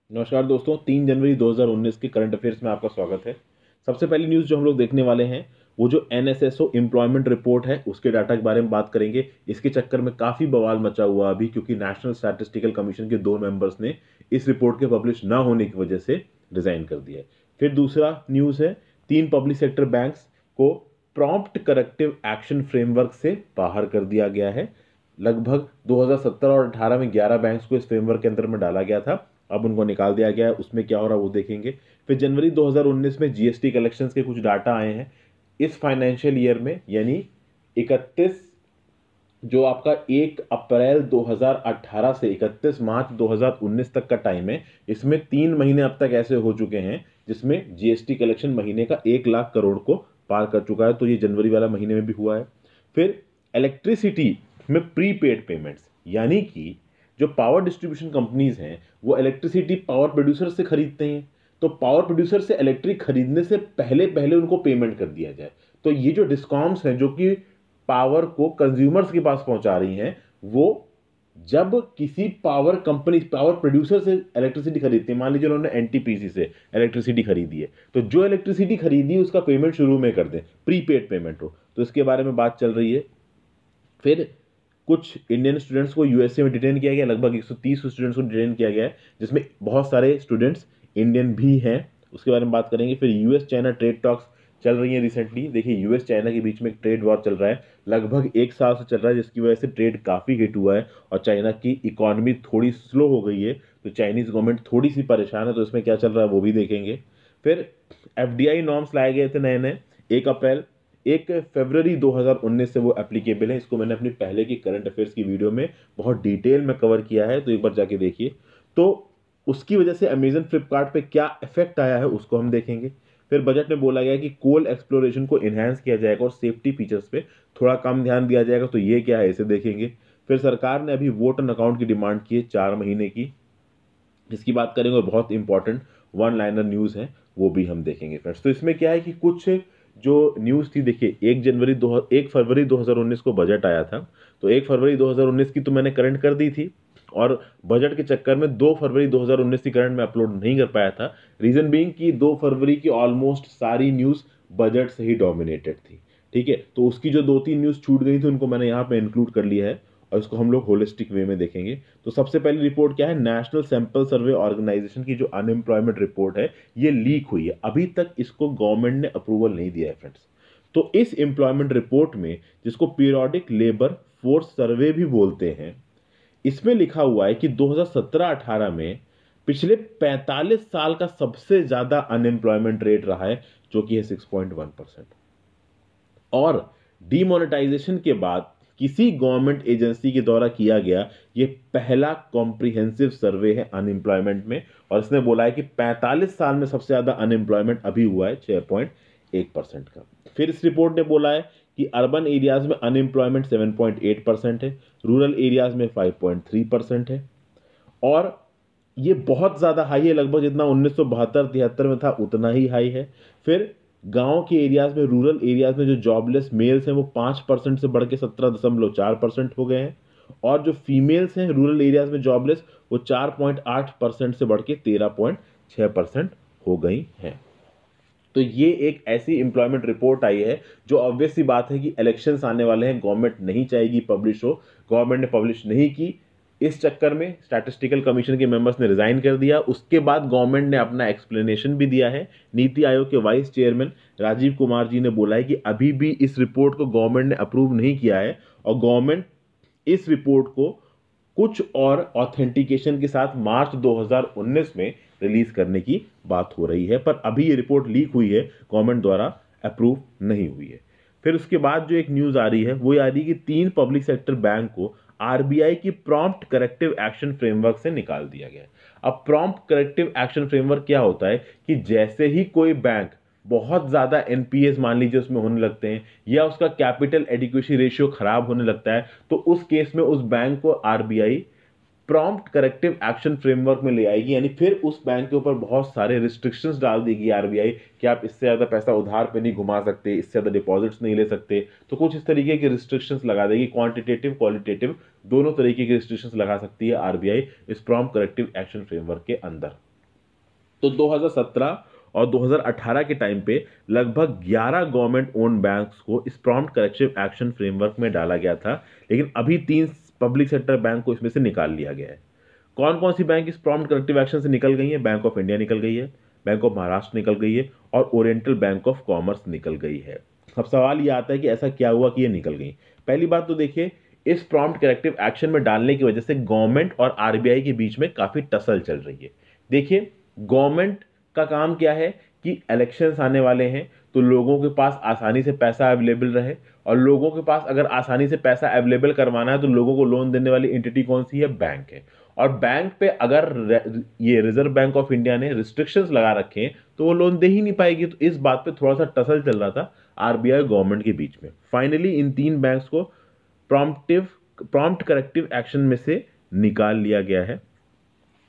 नमस्कार दोस्तों, 3 जनवरी 2019 के करंट अफेयर्स में आपका स्वागत है। सबसे पहली न्यूज़ जो हम लोग देखने वाले हैं वो जो एनएसएसओ एम्प्लॉयमेंट रिपोर्ट है उसके डाटा के बारे में बात करेंगे। इसके चक्कर में काफ़ी बवाल मचा हुआ अभी, क्योंकि नेशनल स्टैटिस्टिकल कमीशन के 2 मेंबर्स ने इस रिपोर्ट के पब्लिश ना होने की वजह से रिजाइन कर दिया है। फिर दूसरा न्यूज़ है, 3 पब्लिक सेक्टर बैंक्स को प्रॉम्प्ट करेक्टिव एक्शन फ्रेमवर्क से बाहर कर दिया गया है। लगभग 2017 और 18 में 11 बैंक्स को इस फ्रेमवर्क के अंदर में डाला गया था, अब उनको निकाल दिया गया है। उसमें क्या हो रहा है वो देखेंगे। फिर जनवरी 2019 में जीएसटी कलेक्शंस के कुछ डाटा आए हैं इस फाइनेंशियल ईयर में, यानी 31 जो आपका 1 अप्रैल 2018 से 31 मार्च 2019 तक का टाइम है। इसमें 3 महीने अब तक ऐसे हो चुके हैं जिसमें जीएसटी कलेक्शन महीने का 1 लाख करोड़ को पार कर चुका है, तो ये जनवरी वाला महीने में भी हुआ है। फिर इलेक्ट्रिसिटी में प्रीपेड पेमेंट्स, यानी कि जो पावर डिस्ट्रीब्यूशन कंपनीज हैं वो इलेक्ट्रिसिटी पावर प्रोड्यूसर से खरीदते हैं, तो पावर प्रोड्यूसर से इलेक्ट्रिक खरीदने से पहले पहले उनको पेमेंट कर दिया जाए। तो ये जो डिस्कॉम्स हैं जो कि पावर को कंज्यूमर्स के पास पहुंचा रही हैं, वो जब किसी पावर कंपनी पावर प्रोड्यूसर से इलेक्ट्रिसिटी खरीदती है, मान लीजिए उन्होंने एनटीपीसी से इलेक्ट्रिसिटी खरीदी है, तो जो इलेक्ट्रिसिटी खरीदी है उसका पेमेंट शुरू में कर दें, प्रीपेड पेमेंट हो, तो इसके बारे में बात चल रही है। फिर कुछ इंडियन स्टूडेंट्स को यूएसए में डिटेन किया गया, लगभग 130 स्टूडेंट्स को डिटेन किया गया है, जिसमें बहुत सारे स्टूडेंट्स इंडियन भी हैं, उसके बारे में बात करेंगे। फिर यूएस चाइना ट्रेड टॉक्स चल रही है रिसेंटली। देखिए, यूएस चाइना के बीच में एक ट्रेड वॉर चल रहा है, लगभग 1 साल से चल रहा है, जिसकी वजह से ट्रेड काफ़ी हिट हुआ है और चाइना की इकोनॉमी थोड़ी स्लो हो गई है, तो चाइनीज़ गवर्नमेंट थोड़ी सी परेशान है, तो इसमें क्या चल रहा है वो भी देखेंगे। फिर एफडीआई नॉर्म्स लाए गए थे नए नए 1 अप्रैल, 1 फरवरी 2019 से वो एप्लीकेबल है। इसको मैंने अपनी पहले की करंट अफेयर्स की वीडियो में बहुत डिटेल में कवर किया है, तो एक बार जाके देखिए। तो उसकी वजह से अमेजन फ्लिपकार्ट पे क्या इफेक्ट आया है उसको हम देखेंगे। फिर बजट में बोला गया कि कोल एक्सप्लोरेशन को इन्हांस किया जाएगा और सेफ्टी फीचर्स पे थोड़ा कम ध्यान दिया जाएगा, तो ये क्या है इसे देखेंगे। फिर सरकार ने अभी वोट ऑन अकाउंट की डिमांड की है 4 महीने की, जिसकी बात करेंगे और बहुत इंपॉर्टेंट वन लाइनर न्यूज़ है, वो भी हम देखेंगे फ्रेंड्स। तो इसमें क्या है कि कुछ जो न्यूज़ थी, देखिए 1 फरवरी 2019 को बजट आया था, तो 1 फरवरी 2019 की तो मैंने करंट कर दी थी, और बजट के चक्कर में 2 फरवरी 2019 की करंट में अपलोड नहीं कर पाया था। रीज़न बीइंग कि 2 फरवरी की ऑलमोस्ट सारी न्यूज़ बजट से ही डोमिनेटेड थी, ठीक है। तो उसकी जो 2-3 न्यूज़ छूट गई थी उनको मैंने यहाँ पे इंक्लूड कर लिया है, और इसको हम लोग होलिस्टिक वे में देखेंगे। तो सबसे पहली रिपोर्ट क्या है, नेशनल सैंपल सर्वे ऑर्गेनाइजेशन की जो अनएम्प्लॉयमेंट रिपोर्ट है ये लीक हुई है, अभी तक इसको गवर्नमेंट ने अप्रूवल नहीं दिया है फ्रेंड्स। तो इस एम्प्लॉयमेंट रिपोर्ट में, जिसको पीरियोडिक लेबर फोर्स सर्वे भी बोलते हैं, इसमें लिखा हुआ है कि 2017-18 में पिछले 45 साल का सबसे ज्यादा अनएम्प्लॉयमेंट रेट रहा है, जो कि है 6.1%। और डीमोनेटाइजेशन के बाद किसी गवर्नमेंट एजेंसी के द्वारा किया गया ये पहला कॉम्प्रिहेंसिव सर्वे है अनएम्प्लॉयमेंट में, और इसने बोला है कि 45 साल में सबसे ज्यादा अनएम्प्लॉयमेंट अभी हुआ है 6.1% का। फिर इस रिपोर्ट ने बोला है कि अर्बन एरियाज में अनएम्प्लॉयमेंट 7.8% है, रूरल एरियाज में 5.3% है, और ये बहुत ज़्यादा हाई है, लगभग जितना 1972-73 में था उतना ही हाई है। फिर गांव के एरियाज में, रूरल एरियाज में जो जॉबलेस मेल्स हैं वो 5% से बढ़ के 17.4% हो गए हैं, और जो फीमेल्स हैं रूरल एरियाज में जॉबलेस वो 4.8% से बढ़ के 13.6% हो गई हैं। तो ये एक ऐसी एम्प्लॉयमेंट रिपोर्ट आई है जो ऑब्वियस सी बात है कि इलेक्शंस आने वाले हैं, गवर्नमेंट नहीं चाहेगी पब्लिश हो, गवर्नमेंट ने पब्लिश नहीं की, इस चक्कर में स्टैटिस्टिकल कमीशन के मेंबर्स ने रिजाइन कर दिया। उसके बाद गवर्नमेंट ने अपना एक्सप्लेनेशन भी दिया है। नीति आयोग के वाइस चेयरमैन राजीव कुमार जी ने बोला है कि अभी भी इस रिपोर्ट को गवर्नमेंट ने अप्रूव नहीं किया है, और गवर्नमेंट इस रिपोर्ट को कुछ और ऑथेंटिकेशन के साथ मार्च 2019 में रिलीज करने की बात हो रही है, पर अभी ये रिपोर्ट लीक हुई है, गवर्नमेंट द्वारा अप्रूव नहीं हुई है। फिर उसके बाद जो एक न्यूज आ रही है वो ये आ रही है कि 3 पब्लिक सेक्टर बैंक को आरबीआई की प्रॉम्प्ट करेक्टिव एक्शन फ्रेमवर्क से निकाल दिया गया है। अब प्रॉम्प्ट करेक्टिव एक्शन फ्रेमवर्क क्या होता है कि जैसे ही कोई बैंक बहुत ज्यादा एनपीएस मान लीजिए उसमें होने लगते हैं, या उसका कैपिटल एडिक्वेसी रेशियो खराब होने लगता है, तो उस केस में उस बैंक को RBI prompt corrective action framework में ले आएगी, यानी फिर उस बैंक के ऊपर बहुत सारे रिस्ट्रिक्शंस डाल देगी आरबीआई कि आप इससे ज़्यादा पैसा उधार पे नहीं घुमा सकते, इससे ज़्यादा डिपॉजिट्स नहीं ले सकते, तो कुछ इस तरीके की रिस्ट्रिक्शंस लगा देगी, क्वांटिटेटिव क्वालिटेटिव दोनों तरीके की रिस्ट्रिक्शंस लगा सकती है आरबीआई इस प्रॉम्प्ट करेक्टिव एक्शन फ्रेमवर्क के अंदर। तो 2017 और 2018 के टाइम पे लगभग 11 गवर्नमेंट ओन बैंक्स को इस प्रॉम्प्ट करेक्टिव एक्शन फ्रेमवर्क में डाला गया था, लेकिन अभी 3 पब्लिक सेक्टर बैंक को इसमें से निकाल लिया गया है। कौन कौन सी बैंक इस प्रॉम्प्ट करेक्टिव एक्शन से निकल गई है? बैंक ऑफ इंडिया निकल गई है, बैंक ऑफ महाराष्ट्र निकल गई है और ओरिएंटल बैंक ऑफ कॉमर्स निकल गई है। अब सवाल ये आता है कि ऐसा क्या हुआ कि ये निकल गई? पहली बात तो देखिए, इस प्रॉम्प्ट करेक्टिव एक्शन में डालने की वजह से गवर्नमेंट और आरबीआई के बीच में काफी टसल चल रही है। देखिए, गवर्नमेंट का काम क्या है कि इलेक्शंस आने वाले हैं तो लोगों के पास आसानी से पैसा अवेलेबल रहे, और लोगों के पास अगर आसानी से पैसा अवेलेबल करवाना है तो लोगों को लोन देने वाली एंटिटी कौन सी है? बैंक है। और बैंक पे अगर ये रिजर्व बैंक ऑफ इंडिया ने रिस्ट्रिक्शंस लगा रखे हैं तो वो लोन दे ही नहीं पाएगी। तो इस बात पे थोड़ा सा टसल चल रहा था आरबीआई गवर्नमेंट के बीच में। फाइनली इन 3 बैंक्स को प्रॉम्प्ट करेक्टिव एक्शन में से निकाल लिया गया है।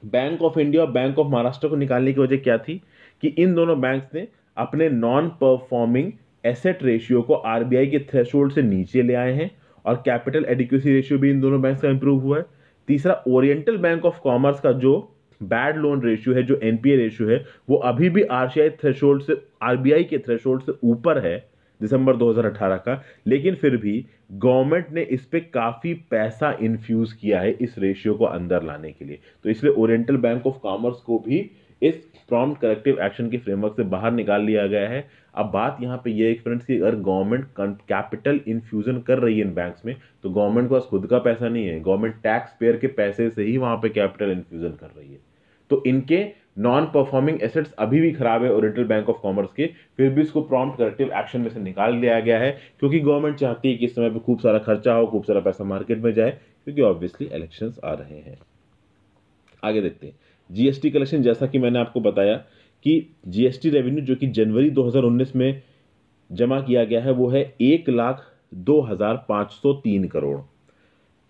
बैंक ऑफ इंडिया और बैंक ऑफ महाराष्ट्र को निकालने की वजह क्या थी कि इन दोनों बैंक्स ने अपने नॉन परफॉर्मिंग एसेट रेशियो को आरबीआई के थ्रेशोल्ड से नीचे ले आए हैं, और कैपिटल एडिक्वेसी रेशियो भी इन दोनों बैंक्स का इंप्रूव हुआ है। तीसरा, ओरिएंटल बैंक ऑफ कॉमर्स का जो बैड लोन रेशियो है, जो एनपीए रेशियो है, वो अभी भी आरबीआई के थ्रेशोल्ड से ऊपर है दिसंबर 2018 का, लेकिन फिर भी गवर्नमेंट ने इस पे काफी पैसा इन्फ्यूज किया है इस रेशियो को अंदर लाने के लिए। तो इसलिए ओरिएंटल बैंक ऑफ कॉमर्स को भी इस प्रॉम्प्ट करेक्टिव एक्शन के फ्रेमवर्क से बाहर निकाल लिया गया है। अब बात यहाँ पे ये है फ्रेंड्स कि अगर गवर्नमेंट कैपिटल इन्फ्यूजन कर रही है इन बैंक्स में, तो गवर्नमेंट के पास खुद का पैसा नहीं है, गवर्नमेंट टैक्स पेयर के पैसे से ही वहां पे कैपिटल इन्फ्यूजन कर रही है। तो इनके नॉन परफॉर्मिंग एसेट्स अभी भी खराब है ओरिएंटल बैंक ऑफ कॉमर्स के, फिर भी इसको प्रॉम्प्ट करेक्टिव एक्शन में से निकाल लिया गया है, क्योंकि गवर्नमेंट चाहती है कि इस समय पे खूब सारा खर्चा हो, खूब सारा पैसा मार्केट में जाए, क्योंकि ऑब्वियसली इलेक्शंस आ रहे हैं। आगे देखते हैं जीएसटी कलेक्शन। जैसा कि मैंने आपको बताया कि जीएसटी रेवेन्यू जो कि जनवरी 2019 में जमा किया गया है वो है 1,02,503 करोड़,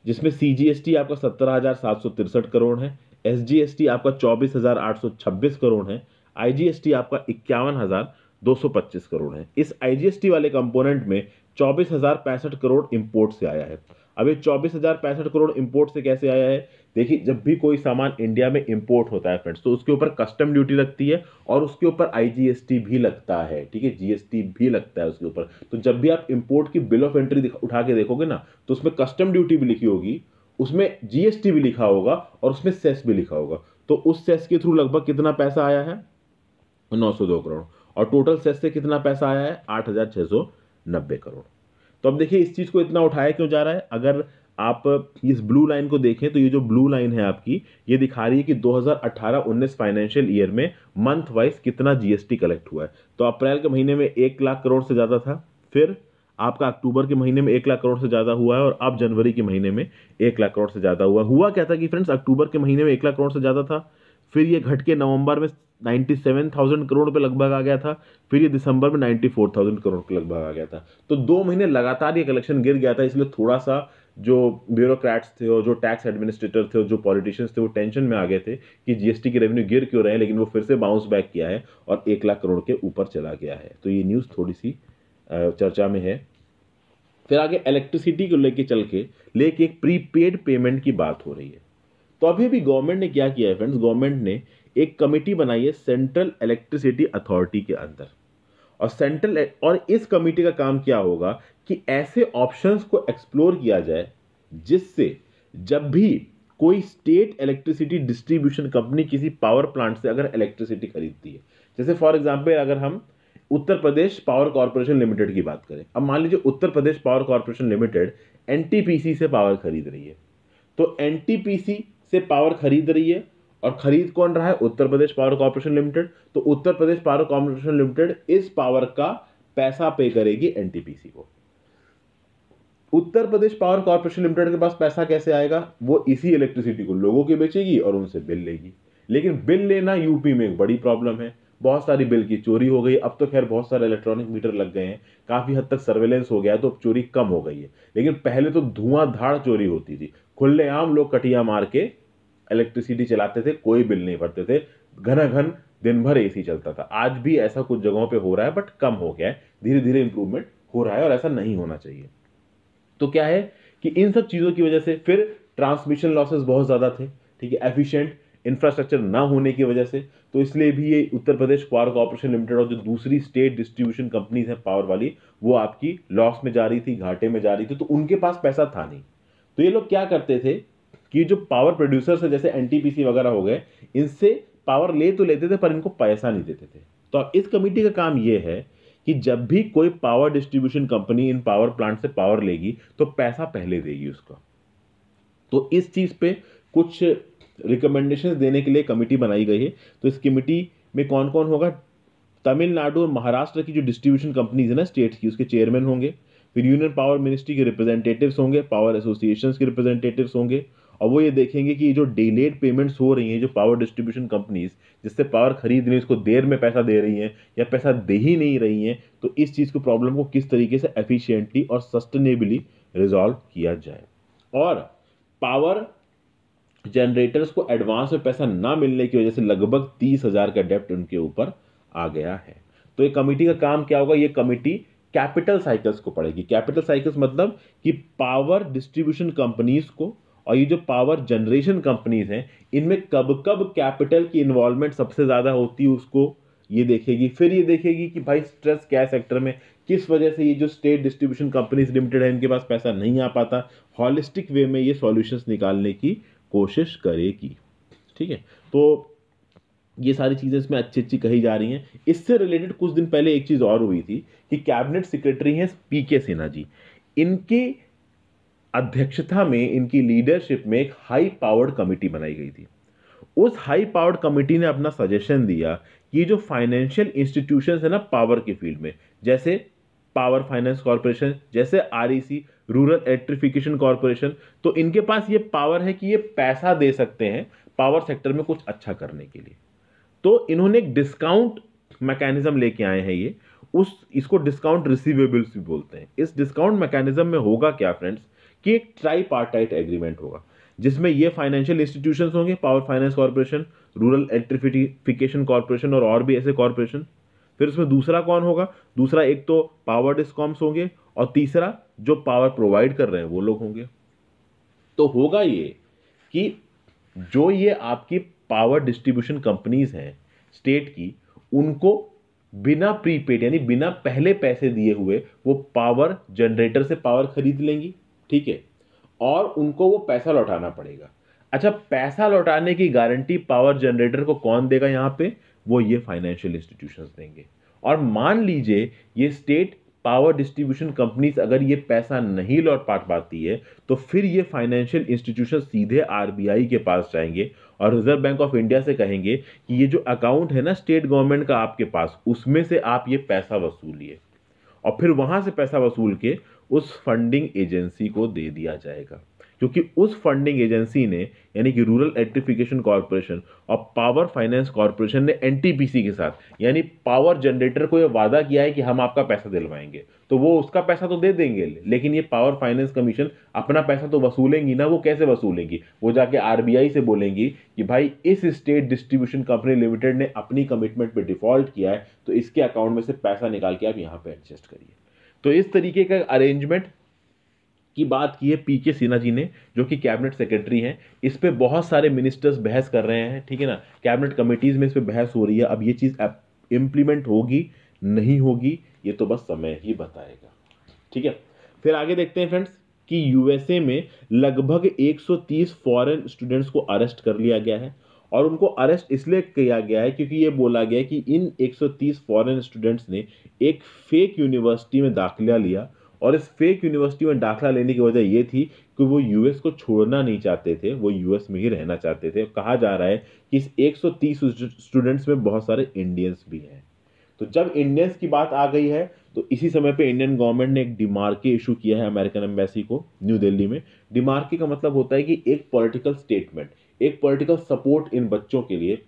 जिसमें सीजीएसटी आपका 17,763 करोड़ है, एसजीएसटी आपका 24,826 करोड़ है, आईजीएसटी आपका 51,225 करोड़ है। इस आईजीएसटी वाले कंपोनेंट में 24,065 करोड़ इंपोर्ट से आया है। अब ये 24,065 करोड़ इंपोर्ट से कैसे आया है? देखिए, जब भी कोई सामान इंडिया में इंपोर्ट होता है फ्रेंड्स, तो उसके ऊपर कस्टम ड्यूटी लगती है और उसके ऊपर आईजीएसटी भी लगता है, ठीक है, जीएसटी भी लगता है उसके ऊपर। तो जब भी आप इंपोर्ट की बिल ऑफ एंट्री उठा के देखोगे ना, तो उसमें कस्टम ड्यूटी भी लिखी होगी, उसमें जीएसटी भी लिखा होगा और उसमें सेस भी लिखा होगा। तो उस सेस के थ्रू लगभग कितना पैसा आया है? 902 करोड़। और टोटल सेस से कितना पैसा आया है? 8,690 करोड़। तो अब देखिए, इस चीज को इतना उठाया क्यों जा रहा है? अगर आप इस ब्लू लाइन को देखें तो ये जो ब्लू लाइन है आपकी, ये दिखा रही है कि 2018-19 फाइनेंशियल ईयर में मंथ वाइज कितना जीएसटी कलेक्ट हुआ है। तो अप्रैल के महीने में 1 लाख करोड़ से ज्यादा था, फिर आपका अक्टूबर के महीने में 1 लाख करोड़ से ज्यादा हुआ है, और अब जनवरी के महीने में 1 लाख करोड़ से ज्यादा हुआ क्या था कि फ्रेंड्स, अक्टूबर के महीने में 1 लाख करोड़ से ज्यादा था, फिर ये घट के नवंबर में 97,000 करोड़ पे लगभग आ गया था, फिर ये दिसंबर में 94,000 करोड़ के लगभग आ गया था। तो 2 महीने लगातार ये कलेक्शन गिर गया था, इसलिए थोड़ा सा जो ब्यूरोक्रेट्स थे और जो टैक्स एडमिनिस्ट्रेटर थे और जो पॉलिटिशियंस थे वो टेंशन में आ गए थे कि जीएसटी की रेवेन्यू गिर क्यों रहे हैं, लेकिन वो फिर से बाउंस बैक किया है और 1 लाख करोड़ के ऊपर चला गया है। तो ये न्यूज़ थोड़ी सी चर्चा में है। फिर आगे इलेक्ट्रिसिटी को लेके एक प्रीपेड पेमेंट की बात हो रही है। तो अभी भी गवर्नमेंट ने क्या किया है फ्रेंड्स, गवर्नमेंट ने एक कमेटी बनाई है सेंट्रल इलेक्ट्रिसिटी अथॉरिटी के अंदर, और इस कमेटी का काम क्या होगा कि ऐसे ऑप्शंस को एक्सप्लोर किया जाए जिससे जब भी कोई स्टेट इलेक्ट्रिसिटी डिस्ट्रीब्यूशन कंपनी किसी पावर प्लांट से अगर इलेक्ट्रिसिटी खरीदती है, जैसे फॉर एग्जांपल अगर हम Uttar Pradesh power corporation limited की बात करें, अब मान लीजिए Uttar Pradesh power corporation limited NTPC से पावर खरीद रही है, तो एनटीपीसी से पावर खरीद रही है और खरीद कौन रहा है? Uttar Pradesh power corporation limited. तो Uttar Pradesh power corporation limited इस पावर का पैसा पे करेगी एनटीपीसी को। Uttar Pradesh power corporation limited के पास पैसा कैसे आएगा? वो इसी इलेक्ट्रिसिटी को लोगों की बेचेगी और उनसे बिल लेगी। लेकिन बिल लेना यूपी में एक बड़ी प्रॉब्लम है, बहुत सारी बिल की चोरी हो गई। अब तो खैर बहुत सारे इलेक्ट्रॉनिक मीटर लग गए हैं, काफी हद तक सर्वेलेंस हो गया है, तो चोरी कम हो गई है। लेकिन पहले तो धुआंधार चोरी होती थी, खुलेआम लोग कटिया मार के इलेक्ट्रिसिटी चलाते थे, कोई बिल नहीं भरते थे, घन दिन भर एसी चलता था। आज भी ऐसा कुछ जगहों पे हो रहा है, बट कम हो गया है, धीरे धीरे इंप्रूवमेंट हो रहा है, और ऐसा नहीं होना चाहिए। तो क्या है कि इन सब चीजों की वजह से फिर ट्रांसमिशन लॉसेस बहुत ज्यादा थे, ठीक है, इंफ्रास्ट्रक्चर ना होने की वजह से। तो इसलिए भी ये Uttar Pradesh power corporation limited और जो दूसरी स्टेट डिस्ट्रीब्यूशन कंपनीज हैं पावर वाली, वो आपकी लॉस में जा रही थी, घाटे में जा रही थी, तो उनके पास पैसा था नहीं। तो ये लोग क्या करते थे कि जो पावर प्रोड्यूसर्स है जैसे एनटीपीसी वगैरह हो गए, इनसे पावर ले तो लेते थे पर इनको पैसा नहीं देते थे। तो अब इस कमेटी का काम यह है कि जब भी कोई पावर डिस्ट्रीब्यूशन कंपनी इन पावर प्लांट से पावर लेगी तो पैसा पहले देगी उसका। तो इस चीज पे कुछ रिकमेंडेशंस देने के लिए कमेटी बनाई गई है। तो इस कमेटी में कौन कौन होगा? तमिलनाडु और महाराष्ट्र की जो डिस्ट्रीब्यूशन कंपनीज है ना स्टेट की, उसके चेयरमैन होंगे। फिर यूनियन पावर मिनिस्ट्री के रिप्रेजेंटेटिव्स होंगे, पावर एसोसिएशंस के रिप्रेजेंटेटिव्स होंगे, और वो ये देखेंगे कि जो डिलेड पेमेंट्स हो रही हैं जो पावर डिस्ट्रीब्यूशन कंपनीज जिससे पावर खरीद रही है उसको देर में पैसा दे रही हैं या पैसा दे ही नहीं रही हैं, तो इस चीज़ को प्रॉब्लम को किस तरीके से एफिशिएंटली और सस्टेनेबली रिजॉल्व किया जाए। और पावर जनरेटर्स को एडवांस में पैसा ना मिलने की वजह से लगभग 30,000 का डेप्ट उनके ऊपर आ गया है। तो ये कमेटी का काम क्या होगा? ये कमेटी कैपिटल साइकिल्स को पढ़ेगी। कैपिटल साइकिल्स मतलब कि पावर डिस्ट्रीब्यूशन कंपनीज को और ये जो पावर जनरेशन कंपनीज हैं इनमें कब कब कैपिटल की इन्वॉल्वमेंट सबसे ज्यादा होती है उसको ये देखेगी। फिर ये देखेगी कि भाई स्ट्रेस क्या सेक्टर में, किस वजह से ये जो स्टेट डिस्ट्रीब्यूशन कंपनीज लिमिटेड है इनके पास पैसा नहीं आ पाता, हॉलिस्टिक वे में ये सॉल्यूशंस निकालने की कोशिश करेगी। ठीक है, तो ये सारी चीजें इसमें अच्छी अच्छी कही जा रही हैं। इससे रिलेटेड कुछ दिन पहले एक चीज और हुई थी कि कैबिनेट सेक्रेटरी हैं पीके सिन्हा जी, इनकी अध्यक्षता में, इनकी लीडरशिप में एक हाई पावर्ड कमेटी बनाई गई थी। उस हाई पावर्ड कमेटी ने अपना सजेशन दिया कि जो फाइनेंशियल इंस्टीट्यूशंस है ना पावर के फील्ड में, जैसे पावर फाइनेंस कॉर्पोरेशन, जैसे आरईसी रूरल इलेक्ट्रिफिकेशन कॉर्पोरेशन, तो इनके पास ये पावर है कि ये पैसा दे सकते हैं पावर सेक्टर में कुछ अच्छा करने के लिए। तो इन्होंने एक डिस्काउंट मैकेनिज्म लेके आए हैं ये, इसको डिस्काउंट रिसीवेबल्स भी बोलते हैं। इस डिस्काउंट मैकेनिज्म में होगा क्या फ्रेंड्स कि एक ट्राईपार्टाइट एग्रीमेंट होगा जिसमें ये फाइनेंशियल इंस्टीट्यूशंस होंगे, power finance corporation, rural electrification corporation और भी ऐसे कॉर्पोरेशन। फिर उसमें दूसरा कौन होगा? दूसरा एक तो पावर डिस्कॉम्स होंगे और तीसरा जो पावर प्रोवाइड कर रहे हैं वो लोग होंगे। तो होगा ये कि जो ये आपकी पावर डिस्ट्रीब्यूशन कंपनीज हैं स्टेट की, उनको बिना प्रीपेड यानी बिना पहले पैसे दिए हुए वो पावर जनरेटर से पावर खरीद लेंगी। ठीक है, और उनको वो पैसा लौटाना पड़ेगा। अच्छा, पैसा लौटाने की गारंटी पावर जनरेटर को कौन देगा? यहां पे वो ये फाइनेंशियल इंस्टीट्यूशंस देंगे। और मान लीजिए ये स्टेट पावर डिस्ट्रीब्यूशन कंपनीज अगर ये पैसा नहीं लौट पाती है तो फिर ये फाइनेंशियल इंस्टीट्यूशन सीधे आरबीआई के पास जाएंगे और रिजर्व बैंक ऑफ इंडिया से कहेंगे कि ये जो अकाउंट है ना स्टेट गवर्नमेंट का आपके पास, उसमें से आप ये पैसा वसूलिए, और फिर वहां से पैसा वसूल के उस फंडिंग एजेंसी को दे दिया जाएगा। क्योंकि उस फंडिंग एजेंसी ने यानी कि रूरल इलेक्ट्रिफिकेशन कॉर्पोरेशन और पावर फाइनेंस कॉर्पोरेशन ने एनटीपीसी के साथ यानी पावर जनरेटर को यह वादा किया है कि हम आपका पैसा दिलवाएंगे, तो वो उसका पैसा तो दे देंगे, लेकिन ये पावर फाइनेंस कमीशन अपना पैसा तो वसूलेंगी ना। वो कैसे वसूलेंगी? वो जाके आरबीआई से बोलेंगी कि भाई इस स्टेट डिस्ट्रीब्यूशन कंपनी लिमिटेड ने अपनी कमिटमेंट पे डिफॉल्ट किया है, तो इसके अकाउंट में से पैसा निकाल के आप यहां पे एडजस्ट करिए। तो इस तरीके का अरेंजमेंट की बात की है पीके सिन्हा जी ने, जो कि कैबिनेट सेक्रेटरी हैं। इस पे बहुत सारे मिनिस्टर्स बहस कर रहे हैं, ठीक है ना, कैबिनेट कमिटीज में इस पे बहस हो रही है। अब ये चीज इंप्लीमेंट होगी नहीं होगी ये तो बस समय ही बताएगा। ठीक है, फिर आगे देखते हैं फ्रेंड्स कि यूएसए में लगभग 130 फॉरेन स्टूडेंट्स को अरेस्ट कर लिया गया है। और उनको अरेस्ट इसलिए किया गया है क्योंकि ये बोला गया है कि इन 130 फॉरेन स्टूडेंट्स ने एक फेक यूनिवर्सिटी में दाखिला लिया, और इस फेक यूनिवर्सिटी में दाखिला लेने की वजह ये थी कि वो यूएस को छोड़ना नहीं चाहते थे, वो यूएस में ही रहना चाहते थे। कहा जा रहा है कि इस 130 स्टूडेंट्स में बहुत सारे इंडियंस भी हैं। तो जब इंडियंस की बात आ गई है तो इसी समय पे इंडियन गवर्नमेंट ने एक डिमार्के इशू किया है अमेरिकन एम्बेसी को न्यू दिल्ली में। डिमार्के का मतलब होता है कि एक पॉलिटिकल स्टेटमेंट, एक पॉलिटिकल सपोर्ट इन बच्चों के लिए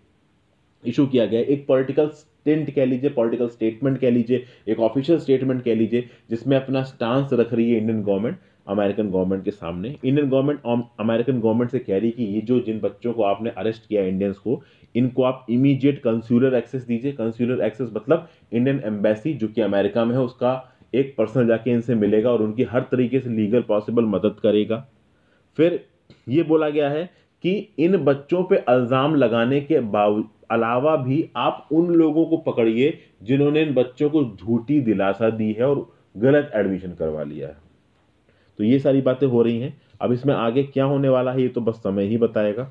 इशू किया गया है। एक पॉलिटिकल स्टेंट कह लीजिए, पॉलिटिकल स्टेटमेंट कह लीजिए, एक ऑफिशियल स्टेटमेंट कह लीजिए, जिसमें अपना स्टांस रख रही है इंडियन गवर्नमेंट अमेरिकन गवर्नमेंट के सामने। इंडियन गवर्नमेंट अमेरिकन गवर्नमेंट से कह रही है कि ये जो जिन बच्चों को आपने अरेस्ट किया इंडियंस को, इनको आप इमीडिएट कंस्यूलर एक्सेस दीजिए। कंस्यूलर एक्सेस मतलब इंडियन एम्बेसी जो कि अमेरिका में है उसका एक पर्सन जाके इनसे मिलेगा और उनकी हर तरीके से लीगल पॉसिबल मदद करेगा। फिर ये बोला गया है कि इन बच्चों पे इल्जाम लगाने के अलावा भी आप उन लोगों को पकड़िए जिन्होंने इन बच्चों को झूठी दिलासा दी है और गलत एडमिशन करवा लिया है। तो ये सारी बातें हो रही हैं। अब इसमें आगे क्या होने वाला है ये तो बस समय ही बताएगा।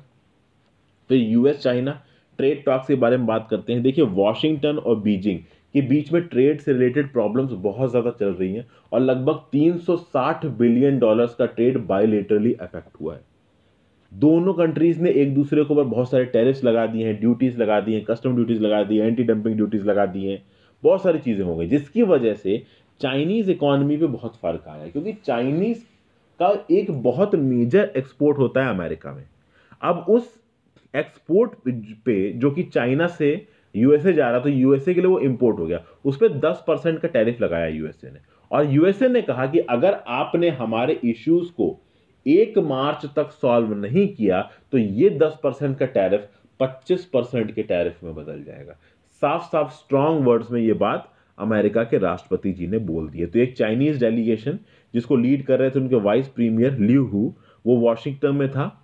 फिर यूएस चाइना ट्रेड टॉक्स के बारे में बात करते हैं। देखिए, वॉशिंगटन और बीजिंग के बीच में ट्रेड से रिलेटेड प्रॉब्लम्स बहुत ज़्यादा चल रही हैं और लगभग 360 बिलियन डॉलर्स का ट्रेड बायलेटरली अफेक्ट हुआ है। दोनों कंट्रीज ने एक दूसरे के ऊपर बहुत सारे टैरिफ्स लगा दिए हैं, ड्यूटीज लगा दी हैं, कस्टम ड्यूटीज लगा दी हैं, एंटी डंपिंग ड्यूटीज लगा दी हैं, बहुत सारी चीज़ें हो गई, जिसकी वजह से चाइनीज़ इकोनॉमी पे बहुत फर्क आया है, क्योंकि चाइनीज़ का एक बहुत मेजर एक्सपोर्ट होता है अमेरिका में। अब उस एक्सपोर्ट पे जो कि चाइना से यूएसए जा रहा, तो यूएसए के लिए वो इंपोर्ट हो गया, उस पर 10% का टैरिफ लगाया यूएसए ने। और यूएसए ने कहा कि अगर आपने हमारे इश्यूज को 1 मार्च तक सॉल्व नहीं किया तो ये 10% का टैरिफ 25% के टैरिफ में बदल जाएगा। साफ साफ स्ट्रॉन्ग वर्ड्स में ये बात अमेरिका के राष्ट्रपति जी ने बोल दी है। तो एक चाइनीज डेलीगेशन जिसको लीड कर रहे थे उनके वाइस प्रीमियर लिू हू, वो वॉशिंगटन में था।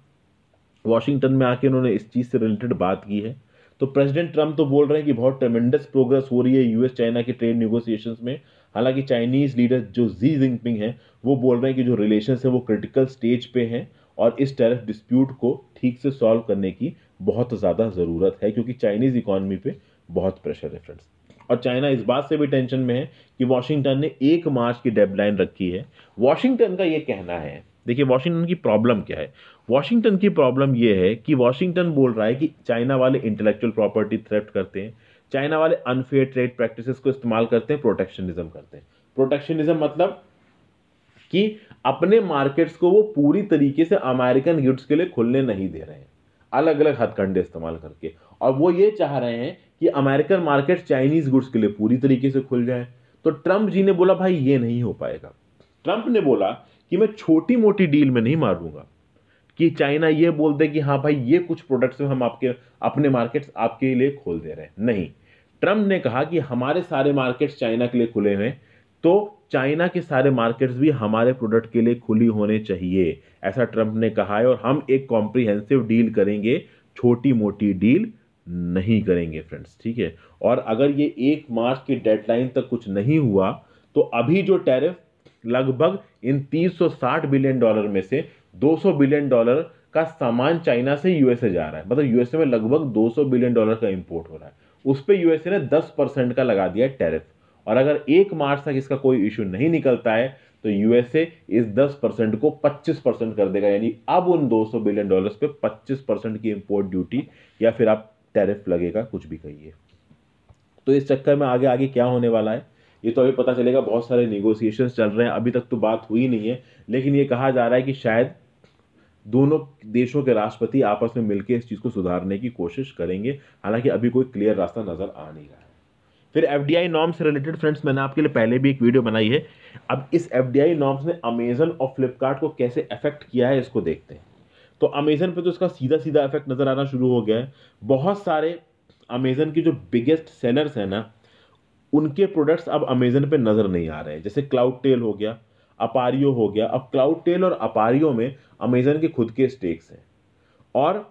वॉशिंगटन में आके उन्होंने इस चीज से रिलेटेड बात की है। तो प्रेसिडेंट ट्रम्प तो बोल रहे हैं कि बहुत ट्रेमेंडस प्रोग्रेस हो रही है यूएस चाइना के ट्रेड नेगोशिएशंस में। हालांकि चाइनीज लीडर जो जी जिनपिंग हैं वो बोल रहे हैं कि जो रिलेशंस है वो क्रिटिकल स्टेज पे हैं और इस टैरिफ डिस्प्यूट को ठीक से सॉल्व करने की बहुत ज़्यादा ज़रूरत है, क्योंकि चाइनीज इकोनॉमी पे बहुत प्रेशर है फ्रेंड्स। और चाइना इस बात से भी टेंशन में है कि वॉशिंगटन ने 1 मार्च की डेडलाइन रखी है। वॉशिंगटन का ये कहना है, देखिए वॉशिंगटन की प्रॉब्लम क्या है। वॉशिंगटन की प्रॉब्लम यह है कि वॉशिंगटन बोल रहा है कि चाइना वाले इंटेलेक्चुअल प्रॉपर्टी थ्रेफ्ट करते हैं, चाइना वाले अनफेयर ट्रेड प्रैक्टिसेस को इस्तेमाल करते हैं, प्रोटेक्शनिज्म करते हैं। प्रोटेक्शनिज्म मतलब कि अपने मार्केट्स को वो पूरी तरीके से अमेरिकन गुड्स के लिए खुलने नहीं दे रहे हैं, अलग अलग हथकंडे इस्तेमाल करके। और वो ये चाह रहे हैं कि अमेरिकन मार्केट चाइनीज गुड्स के लिए पूरी तरीके से खुल जाए। तो ट्रंप जी ने बोला भाई ये नहीं हो पाएगा। ट्रंप ने बोला कि मैं छोटी मोटी डील में नहीं मारूंगा कि चाइना ये बोल दे कि हाँ भाई ये कुछ प्रोडक्ट्स में हम आपके अपने मार्केट्स आपके लिए खोल दे रहे हैं। नहीं, ट्रंप ने कहा कि हमारे सारे मार्केट्स चाइना के लिए खुले हैं, तो चाइना के सारे मार्केट्स भी हमारे प्रोडक्ट के लिए खुली होने चाहिए, ऐसा ट्रंप ने कहा है। और हम एक कॉम्प्रिहेंसिव डील करेंगे, छोटी मोटी डील नहीं करेंगे फ्रेंड्स, ठीक है। और अगर ये 1 मार्च की डेडलाइन तक कुछ नहीं हुआ तो अभी जो टैरिफ लगभग इन 360 बिलियन डॉलर में से 200 बिलियन डॉलर का सामान चाइना से यूएसए जा रहा है, मतलब यूएसए में लगभग 200 बिलियन डॉलर का इंपोर्ट हो रहा है, उस पर यूएसए ने 10% का लगा दिया टैरिफ। और अगर 1 मार्च तक इसका कोई इशू नहीं निकलता है तो यूएसए इस 10% को 25% कर देगा, यानी अब उन 200 बिलियन डॉलर्स पे 25% की इंपोर्ट ड्यूटी या फिर आप टैरिफ लगेगा, कुछ भी कहिए। तो इस चक्कर में आगे आगे क्या होने वाला है ये तो अभी पता चलेगा। बहुत सारे निगोशिएशंस चल रहे हैं, अभी तक तो बात हुई नहीं है, लेकिन ये कहा जा रहा है कि शायद दोनों देशों के राष्ट्रपति आपस में मिलकर इस चीज को सुधारने की कोशिश करेंगे। हालांकि अभी कोई क्लियर रास्ता नजर आ नहीं रहा है। फिर एफडीआई नॉर्म्स से रिलेटेड फ्रेंड्स मैंने आपके लिए पहले भी एक वीडियो बनाई है। अब इस एफडीआई नॉर्म्स ने अमेजन और फ्लिपकार्ट को कैसे अफेक्ट किया है इसको देखते हैं। तो अमेजन पे तो इसका सीधा सीधा इफेक्ट नजर आना शुरू हो गया है। बहुत सारे अमेजन की जो बिगेस्ट सेलर्स हैं ना, उनके प्रोडक्ट्स अब अमेजन पे नजर नहीं आ रहे हैं। जैसे क्लाउड टेल हो गया, अपारियो हो गया। अब क्लाउड टेल और अपारियो में अमेजन के खुद के स्टेक्स हैं। और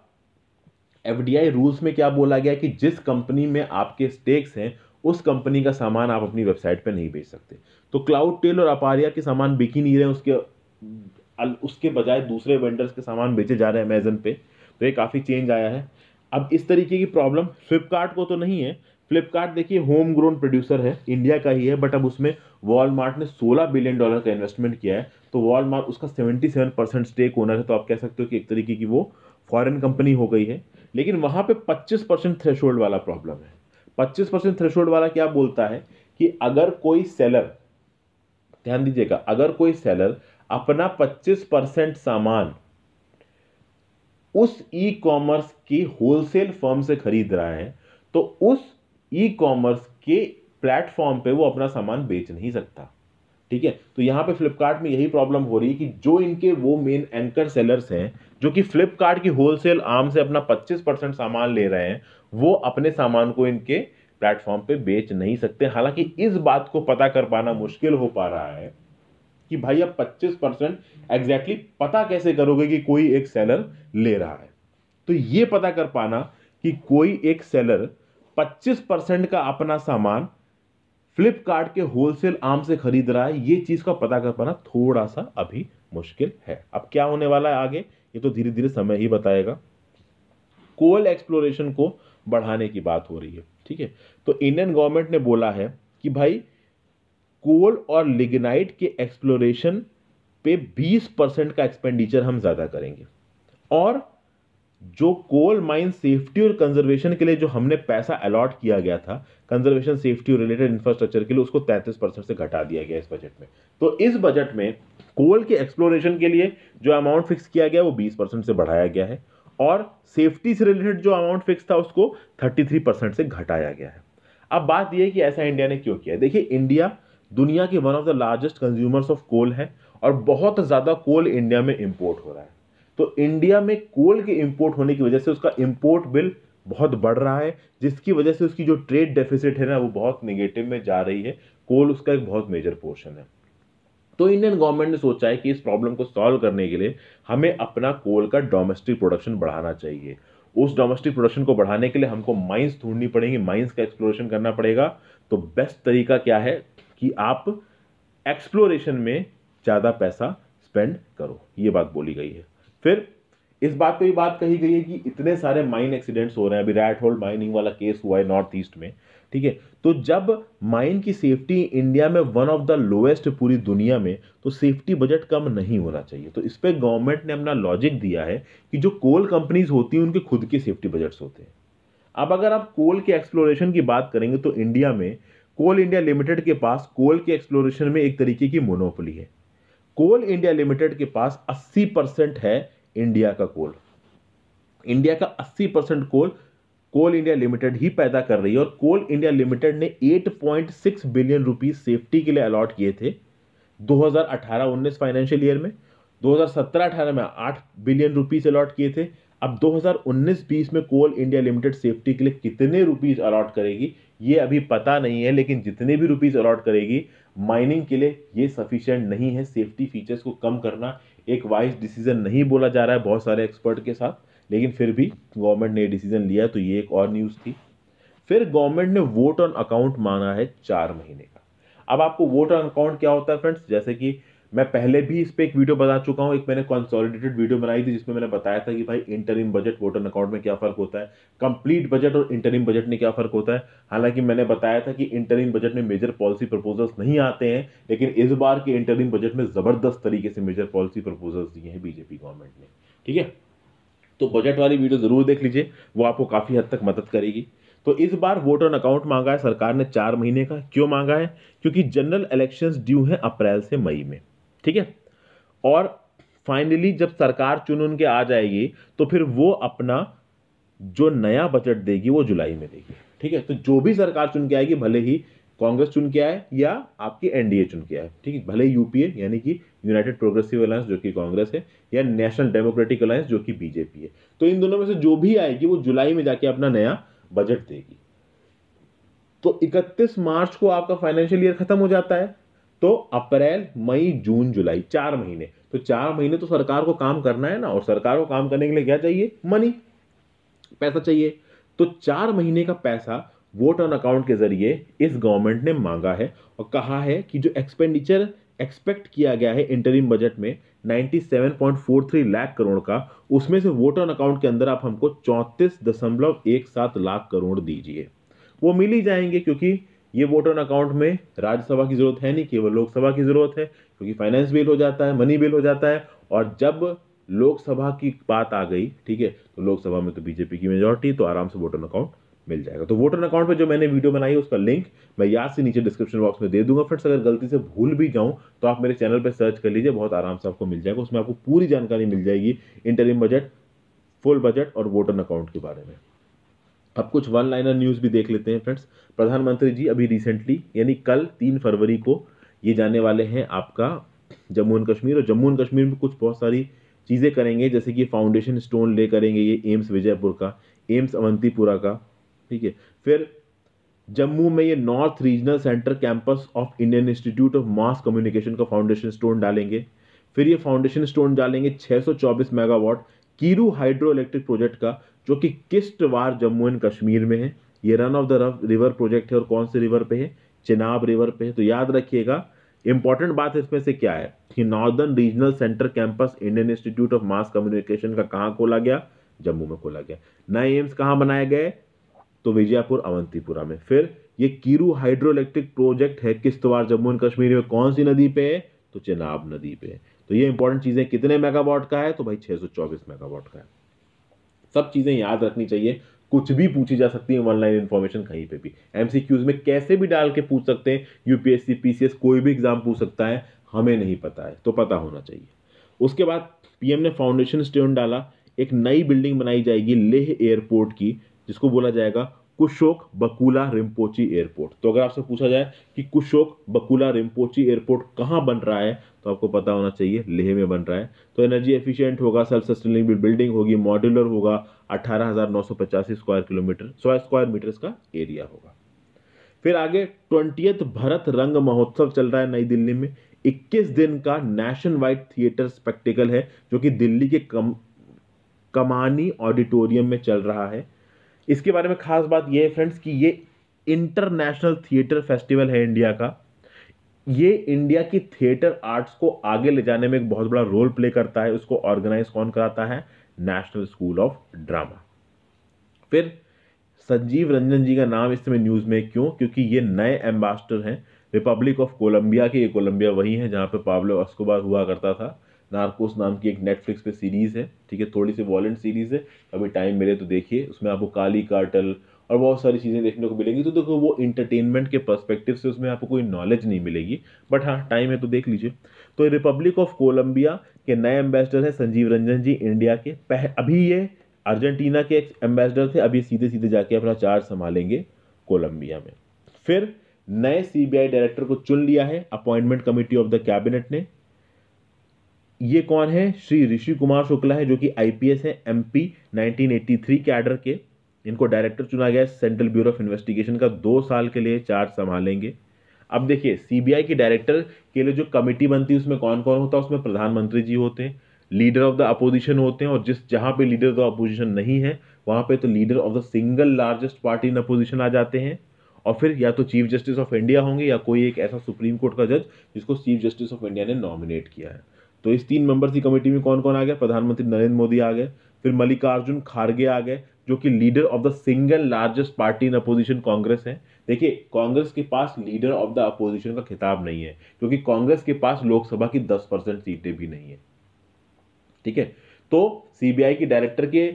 एफडीआई रूल्स में क्या बोला गया कि जिस कंपनी में आपके स्टेक्स हैं उस कंपनी का सामान आप अपनी वेबसाइट पे नहीं बेच सकते। तो क्लाउड टेल और अपारिया के सामान बिक ही नहीं रहे, उसके बजाय दूसरे वेंडर्स के सामान बेचे जा रहे हैं अमेजन पे। तो ये काफ़ी चेंज आया है। अब इस तरीके की प्रॉब्लम फ्लिपकार्ट को तो नहीं है। फ्लिपकार्ट देखिए होम ग्रोन प्रोड्यूसर है, इंडिया का ही है, बट अब उसमें वॉलमार्ट ने $16 बिलियन का इन्वेस्टमेंट किया है। तो वॉलमार्ट उसका 77% स्टेक ओनर है। तो आप कह सकते हो कि एक तरीके की वो फॉरेन कंपनी हो गई है। लेकिन वहां पे 25% थ्रेशोल्ड वाला प्रॉब्लम है। 25% थ्रेशोल्ड वाला क्या बोलता है कि अगर कोई सेलर, ध्यान दीजिएगा, अगर कोई सेलर अपना 25% सामान उस ई कॉमर्स की होलसेल फर्म से खरीद रहा है तो उस ई कॉमर्स के प्लेटफॉर्म पे वो अपना सामान बेच नहीं सकता। ठीक है, तो यहां पे फ्लिपकार्ट में यही प्रॉब्लम हो रही है कि जो इनके वो मेन एंकर सेलर्स हैं जो कि फ्लिपकार्ट की होलसेल आर्म से अपना 25% सामान ले रहे हैं, वो अपने सामान को इनके प्लेटफॉर्म पे बेच नहीं सकते। हालांकि इस बात को पता कर पाना मुश्किल हो पा रहा है कि भाई अब 25% एग्जैक्टली पता कैसे करोगे कि कोई एक सेलर ले रहा है। तो ये पता कर पाना कि कोई एक सेलर 25% का अपना सामान फ्लिपकार्ट के होलसेल आर्म से खरीद रहा है, ये चीज का पता कर पाना थोड़ा सा अभी मुश्किल है। अब क्या होने वाला है आगे, ये तो धीरे धीरे समय ही बताएगा। कोल एक्सप्लोरेशन को बढ़ाने की बात हो रही है, ठीक है। तो इंडियन गवर्नमेंट ने बोला है कि भाई कोल और लिग्नाइट के एक्सप्लोरेशन पे 20% का एक्सपेंडिचर हम ज्यादा करेंगे, और जो कोल माइन सेफ्टी और कंजर्वेशन के लिए जो हमने पैसा अलॉट किया गया था कंजर्वेशन सेफ्टी और रिलेटेड इंफ्रास्ट्रक्चर के लिए, उसको 33% से घटा दिया गया इस बजट में। तो इस बजट में कोल के एक्सप्लोरेशन के लिए जो अमाउंट फिक्स किया गया वो 20% से बढ़ाया गया है, और सेफ्टी से रिलेटेड जो अमाउंट फिक्स था उसको 33% से घटाया गया है। अब बात यह है कि ऐसा इंडिया ने क्यों किया है। देखिए, इंडिया दुनिया के one of the largest consumers of coal है, और बहुत ज्यादा कोल इंडिया में इंपोर्ट हो रहा है। तो इंडिया में कोल के इंपोर्ट होने की वजह से उसका इंपोर्ट बिल बहुत बढ़ रहा है, जिसकी वजह से उसकी जो ट्रेड डेफिसिट है ना वो बहुत नेगेटिव में जा रही है। कोल उसका एक बहुत मेजर पोर्शन है। तो इंडियन गवर्नमेंट ने सोचा है कि इस प्रॉब्लम को सॉल्व करने के लिए हमें अपना कोल का डोमेस्टिक प्रोडक्शन बढ़ाना चाहिए। उस डोमेस्टिक प्रोडक्शन को बढ़ाने के लिए हमको माइंस ढूंढनी पड़ेंगी, माइंस का एक्सप्लोरेशन करना पड़ेगा। तो बेस्ट तरीका क्या है कि आप एक्सप्लोरेशन में ज्यादा पैसा स्पेंड करो, ये बात बोली गई है। फिर इस बात पे भी बात कही गई है कि इतने सारे माइन एक्सीडेंट्स हो रहे हैं, अभी रैट होल माइनिंग वाला केस हुआ है नॉर्थ ईस्ट में, ठीक है। तो जब माइन की सेफ्टी इंडिया में वन ऑफ द लोएस्ट पूरी दुनिया में, तो सेफ्टी बजट कम नहीं होना चाहिए। तो इस पे गवर्नमेंट ने अपना लॉजिक दिया है कि जो कोल कंपनीज होती हैं उनके खुद के सेफ्टी बजट्स होते हैं। अब अगर आप कोल के एक्सप्लोरेशन की बात करेंगे तो इंडिया में कोल इंडिया लिमिटेड के पास कोल के एक्सप्लोरेशन में एक तरीके की मोनोपोली है। कोल इंडिया लिमिटेड के पास 80% है इंडिया का कोल। इंडिया का 80% कोल इंडिया लिमिटेड ही पैदा कर रही है, और कोल इंडिया लिमिटेड ने 8.6 बिलियन रुपीस सेफ्टी के लिए अलॉट किए थे 2018-19 फाइनेंशियल ईयर में। 2017-18 में 8 बिलियन रुपीस अलॉट किए थे। अब 2019-20 में कोल इंडिया लिमिटेड सेफ्टी के लिए कितने रुपीस अलॉट करेगी ये अभी पता नहीं है, लेकिन जितने भी रुपीस अलॉट करेगी माइनिंग के लिए ये सफिशिएंट नहीं है। सेफ्टी फीचर्स को कम करना एक वाइज डिसीजन नहीं बोला जा रहा है बहुत सारे एक्सपर्ट के साथ, लेकिन फिर भी गवर्नमेंट ने डिसीजन लिया, तो ये एक और न्यूज़ थी। फिर गवर्नमेंट ने वोट ऑन अकाउंट मांगा है 4 महीने का। अब आपको वोट ऑन अकाउंट क्या होता है फ्रेंड्स, जैसे कि मैं पहले भी इस पे एक वीडियो बता चुका हूं, एक मैंने कंसोलिडेटेड वीडियो बनाई थी जिसमें मैंने बताया था कि भाई interim budget vote on account में क्या फर्क होता है, कंप्लीट बजट और इंटरिम बजट में क्या फर्क होता है। हालांकि मैंने बताया था कि इंटरिम बजट में मेजर पॉलिसी प्रपोजल्स नहीं आते हैं, लेकिन इस बार के इंटरिम बजट में जबरदस्त तरीके से मेजर पॉलिसी प्रपोजल्स दिए हैं बीजेपी गवर्नमेंट ने, ठीक है। तो बजट वाली वीडियो जरूर देख लीजिए, वो आपको काफी हद तक मदद करेगी। तो इस बार वोट ऑन अकाउंट मांगा है सरकार ने 4 महीने का। क्यों मांगा है, क्योंकि जनरल इलेक्शंस ड्यू हैं अप्रैल से मई में, ठीक है। और फाइनली जब सरकार चुन के आ जाएगी तो फिर वो अपना जो नया बजट देगी वो जुलाई में देगी, ठीक है। तो जो भी सरकार चुन के आएगी, भले ही कांग्रेस चुन के आए या आपकी एनडीए चुन के आए, ठीक है, भले यूपीए यानी कि यूनाइटेड प्रोग्रेसिव अलायंस जो कि कांग्रेस है, या नेशनल डेमोक्रेटिक अलायंस जो कि बीजेपी है, तो इन दोनों में से जो भी आएगी वो जुलाई में जाके अपना नया बजट देगी। तो 31 मार्च को आपका फाइनेंशियल ईयर खत्म हो जाता है। तो अप्रैल मई जून जुलाई 4 महीने, तो 4 महीने तो सरकार को काम करना है ना, और सरकार को काम करने के लिए क्या चाहिए, मनी, पैसा चाहिए। तो 4 महीने का पैसा वोट ऑन अकाउंट के जरिए इस गवर्नमेंट ने मांगा है, और कहा है कि जो एक्सपेंडिचर एक्सपेक्ट किया गया है इंटरिम बजट में 97.43 लाख करोड़ का, उसमें से वोट ऑन अकाउंट के अंदर आप हमको 34.17 लाख करोड़ दीजिए। वो मिल ही जाएंगे, क्योंकि ये वोट ऑन अकाउंट में राज्यसभा की जरूरत है नहीं, केवल लोकसभा की जरूरत है, क्योंकि फाइनेंस बिल हो जाता है, मनी बिल हो जाता है। और जब लोकसभा की बात आ गई, ठीक है, तो लोकसभा में तो बीजेपी की मेजॉरिटी, तो आराम से वोट ऑन अकाउंट मिल जाएगा। तो वोट ऑन अकाउंट पे जो मैंने वीडियो बनाई है उसका लिंक मैं याद से नीचे डिस्क्रिप्शन बॉक्स में दे दूंगा फ्रेंड्स। अगर गलती से भूल भी जाऊं तो आप मेरे चैनल पे सर्च कर लीजिए, बहुत आराम से आपको मिल जाएगा। उसमें आपको पूरी जानकारी मिल जाएगी इंटरिम बजट, फुल बजट और वोट ऑन अकाउंट के बारे में। अब कुछ वन लाइनर न्यूज़ भी देख लेते हैं फ्रेंड्स। प्रधानमंत्री जी अभी रिसेंटली यानी कल 3 फरवरी को ये जाने वाले हैं आपका जम्मू एंड कश्मीर, और जम्मू एंड कश्मीर में कुछ बहुत सारी चीज़ें करेंगे, जैसे कि फाउंडेशन स्टोन ले करेंगे ये एम्स विजयपुर का, एम्स अवंतीपुरा का, ठीक है। फिर जम्मू में ये north regional centre campus of Indian institute of mass communication का फाउंडेशन स्टोन डालेंगे। फिर ये फाउंडेशन स्टोन डालेंगे 624 megawatt Kiru hydro electric project का, जो कि किश्तवाड़ जम्मू एंड कश्मीर में है। ये run of the river project है और कौन से रिवर पे है? चिनाब रिवर पे है। तो याद रखिएगा, इंपॉर्टेंट बात इसमें से क्या है कि northern regional centre campus Indian institute of mass communication का कहां खोला गया? जम्मू में खोला गया। नए एम्स कहां बनाए गए? तो विजयपुर अवंतीपुरा में। फिर ये कीरू हाइड्रो इलेक्ट्रिक प्रोजेक्ट है किश्तवाड़ जम्मू एंड कश्मीर में, कौन सी नदी पे है? तो चिनाब नदी पे है। तो ये इंपॉर्टेंट चीजें, कितने मेगावाट का है? तो भाई 624 मेगावाट का है। सब चीजें याद रखनी चाहिए, कुछ भी पूछी जा सकती है ऑनलाइन इंफॉर्मेशन कहीं पे भी, एमसीक्यूज में कैसे भी डाल के पूछ सकते हैं, यूपीएससी पीसीएस कोई भी एग्जाम पूछ सकता है, हमें नहीं पता है तो पता होना चाहिए। उसके बाद पीएम ने फाउंडेशन स्टोन डाला, एक नई बिल्डिंग बनाई जाएगी लेह एयरपोर्ट की, जिसको बोला जाएगा कुशोक बकुला रिम्पोची एयरपोर्ट। तो अगर आपसे पूछा जाए कि कुशोक बकुला रिम्पोची एयरपोर्ट कहां बन रहा है, तो आपको पता होना चाहिए लेह में बन रहा है। तो एनर्जी एफिशिएंट होगा, सेल्फ सस्टेनेबल बिल्डिंग होगी, मॉड्यूलर होगा, 18,985 स्क्वायर मीटर्स का एरिया होगा। फिर आगे 20th भरत रंग महोत्सव चल रहा है नई दिल्ली में, 21 दिन का नेशन वाइड थिएटर स्पेक्टिकल है, जो कि दिल्ली के कमानी ऑडिटोरियम में चल रहा है। इसके बारे में खास बात यह है फ्रेंड्स कि ये इंटरनेशनल थिएटर फेस्टिवल है इंडिया का। ये इंडिया की थिएटर आर्ट्स को आगे ले जाने में एक बहुत बड़ा रोल प्ले करता है। उसको ऑर्गेनाइज कौन कराता है? National school of drama. फिर संजीव रंजन जी का नाम इस समय न्यूज में क्यों? क्योंकि ये नए एम्बेसडर हैं रिपब्लिक ऑफ कोलंबिया के। ये कोलंबिया वही है जहां पे पाब्लो एस्कोबार हुआ करता था। नार्कोस नाम की एक नेटफ्लिक्स पे सीरीज है, ठीक है, थोड़ी सी वॉलेंट सीरीज है, कभी टाइम मिले तो देखिए। उसमें आपको काली कार्टेल और बहुत सारी चीज़ें देखने को मिलेंगी। तो देखो वो इंटरटेनमेंट के पर्सपेक्टिव से उसमें आपको कोई नॉलेज नहीं मिलेगी, बट हाँ टाइम है तो देख लीजिए। तो रिपब्लिक ऑफ कोलंबिया के नए एम्बेसडर है संजीव रंजन जी इंडिया के। अभी ये अर्जेंटीना के एम्बेसडर थे, अभी सीधे सीधे जाके अपना चार्ज संभालेंगे कोलंबिया में। फिर नए सीबीआई डायरेक्टर को चुन लिया है appointment committee of the cabinet ने। ये कौन है? श्री ऋषि कुमार शुक्ला है, जो कि आईपीएस है, एमपी 1983 कैडर के। इनको डायरेक्टर चुना गया है सेंट्रल ब्यूरो ऑफ इन्वेस्टिगेशन का, 2 साल के लिए चार्ज संभालेंगे। अब देखिए सीबीआई की डायरेक्टर के लिए जो कमिटी बनती है उसमें कौन कौन होता है? उसमें प्रधानमंत्री जी होते हैं, लीडर ऑफ द अपोजिशन होते हैं, और जहां पे लीडर ऑफ द अपोजिशन नहीं है वहां पे तो leader of the single largest party in opposition आ जाते हैं। और फिर या तो चीफ जस्टिस ऑफ इंडिया होंगे या कोई एक ऐसा सुप्रीम कोर्ट का जज जिसको चीफ जस्टिस ऑफ इंडिया ने नॉमिनेट किया है। तो इस 3 मेंबर्स की कमेटी में कौन कौन आ गया? प्रधानमंत्री नरेंद्र मोदी आ गए, फिर मल्लिकार्जुन खड़गे आ गए, जो कि leader of the single largest party in opposition Congress है। देखिए कांग्रेस के पास लीडर ऑफ द अपोजिशन का खिताब नहीं है, क्योंकि कांग्रेस के पास लोकसभा की 10% सीटें भी नहीं है, ठीक है। तो सीबीआई की डायरेक्टर के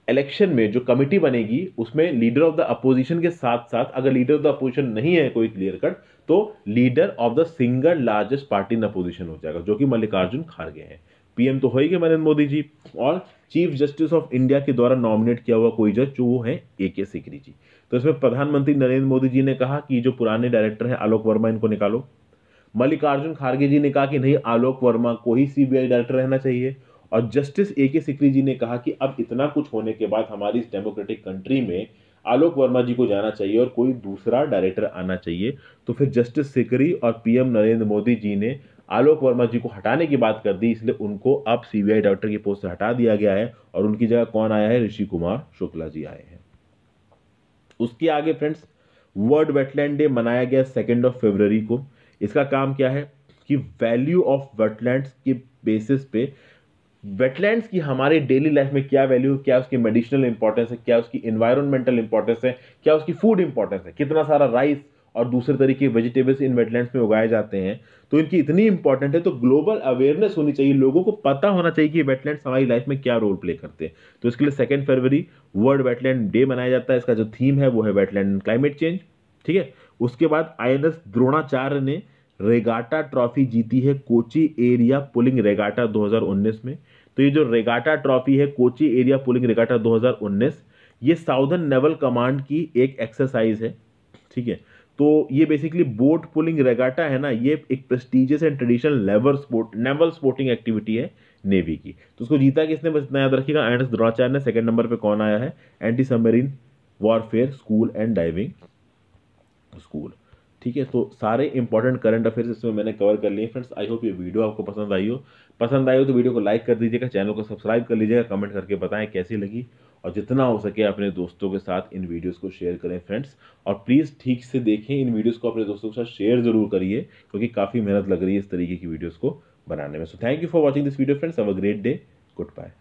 इलेक्शन में जो कमिटी बनेगी उसमें लीडर ऑफ द अपोजिशन के साथ साथ, अगर लीडर ऑफ द अपोजिशन नहीं है कोई क्लियर कट, तो leader of the single largest party in opposition हो जाएगा, जो कि मल्लिकार्जुन खड़गे हैं। पीएम तो हो ही गए नरेंद्र मोदी जी, और चीफ जस्टिस ऑफ इंडिया के द्वारा नॉमिनेट किया हुआ कोई जज, जो वो है AK सिकरी जी। तो इसमें प्रधानमंत्री नरेंद्र मोदी जी ने कहा कि जो पुराने डायरेक्टर हैं आलोक वर्मा, इनको निकालो। मल्लिकार्जुन खड़गे जी ने कहा कि नहीं, आलोक वर्मा को ही सीबीआई डायरेक्टर रहना चाहिए। और जस्टिस AK सिकरी जी ने कहा कि अब इतना कुछ होने के बाद हमारी इस डेमोक्रेटिक कंट्री में आलोक वर्मा जी को जाना चाहिए और कोई दूसरा डायरेक्टर आना चाहिए। तो फिर जस्टिस सिकरी और पीएम नरेंद्र मोदी जी ने आलोक वर्मा जी को हटाने की बात कर दी, इसलिए उनको अब सीबीआई डायरेक्टर की पोस्ट से हटा दिया गया है और उनकी जगह कौन आया है? ऋषि कुमार शुक्ला जी आए हैं। उसके आगे फ्रेंड्स वर्ल्ड वेटलैंड डे मनाया गया 2 फरवरी को। इसका काम क्या है कि वैल्यू ऑफ वेटलैंड्स के बेसिस पे वेटलैंड्स की हमारे डेली लाइफ में क्या वैल्यू, क्या उसकी मेडिसिनल इंपॉर्टेंस है, क्या उसकी एनवायरमेंटल इंपॉर्टेंस है, क्या उसकी फूड इंपॉर्टेंस है, कितना सारा राइस और दूसरे तरीके वेजिटेबल्स इन वेटलैंड्स में उगाए जाते हैं, तो इनकी इतनी इंपॉर्टेंट है। तो ग्लोबल अवेयरनेस होनी चाहिए, लोगों को पता होना चाहिए कि वेटलैंड्स हमारी लाइफ में क्या रोल प्ले करते हैं। तो इसके लिए 2 फरवरी वर्ल्ड वेटलैंड डे मनाया जाता है। इसका जो थीम है वो है वेटलैंड एंड क्लाइमेट चेंज, ठीक है। उसके बाद INS द्रोणाचार्य ने रेगाटा ट्रॉफी जीती है कोची एरिया पुलिंग रेगाटा 2019 में। तो ये जो रेगाटा ट्रॉफी है कोची एरिया पुलिंग रेगाटा 2019, ये साउदर्न नेवल कमांड की एक एक्सरसाइज है, ठीक है। तो ये बेसिकली बोट पुलिंग रेगाटा है ना, ये एक prestigious and traditional naval sporting activity है नेवी की। तो उसको जीता किसने? बस इतना याद रखिएगा, INS द्रोणाचार्य ने। 2nd नंबर पे कौन आया है? Anti submarine warfare school and diving school. ठीक है, तो सारे इंपॉर्टेंट करंट अफेयर्स इसमें मैंने कवर कर लिए फ्रेंड्स। आई होप ये वीडियो आपको पसंद आई हो। पसंद आई हो तो वीडियो को लाइक कर दीजिएगा, चैनल को सब्सक्राइब कर लीजिएगा, कमेंट करके बताएं कैसी लगी, और जितना हो सके अपने दोस्तों के साथ इन वीडियोस को शेयर करें फ्रेंड्स। और प्लीज़ ठीक से देखें इन वीडियोस को, अपने दोस्तों के साथ शेयर जरूर करिए, क्योंकि काफ़ी मेहनत लग रही है इस तरीके की वीडियोस को बनाने में। So thank you for watching this video friends, have a great day, good bye.